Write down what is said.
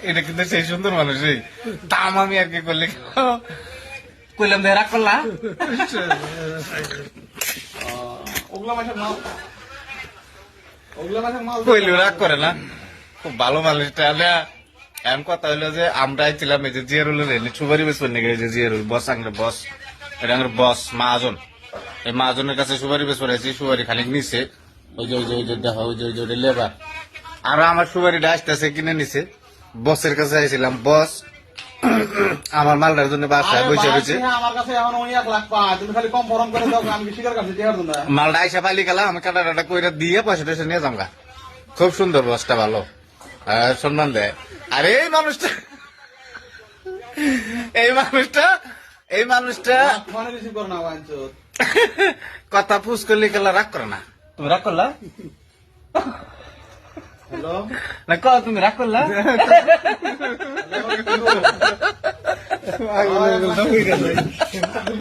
এটা কিন্তু সেই সুন্দর মানুষ রে। তাম আমি আর কি করলে কইলাম দেখ রাগ করলা ওগুলা মাসের মাল ওগুলা মাসের মাল কইলেও রাগ করে না, খুব ভালো মানুষটা। এমন কথা হইলো যে আমরা আইছিলাম এই যে জিয়ারুলের সুপারি বেসবেন নাকি, এই যে জিয়ারুল বস আঙ্গের বস, এটা আঙ্গের বস মাহাজন। এই মাহাজনের কাছে সুপারি বেসবেন আছি, সুপারি খানিক নিছে, ওই যে ওই যে ওই যে দেখো ওই যে ওই যে লেবার। আর আমার সুপারিটা আসতেছে কিনে নিছে, বসের কাছে আইছিলাম, বস আমার মালটার জন্য বাসায় বসে রয়েছে। আমার কাছে এখন 1 লাখ পায়, তুমি খালি কম ফরম করে দাও, আমি স্বীকার করছি দেওয়ার জন্য। মালটা আইসা পালি গেলাম, আমি কাটা টাটা কইরা দিয়ে পয়সা টয়সা নিয়ে যামগা। খুব সুন্দর, বসটা ভালো, সম্মান দেয়। আর এই মানুষটা এই মানুষটা এই মানুষটা ফোনে রিসিভ করো না বাঞ্চত। কথা পুষ করলে গেলা রাগ করে না। তুমি রাগ করলা হ্যালো না, তুমি রাগ করলা? হ্যালো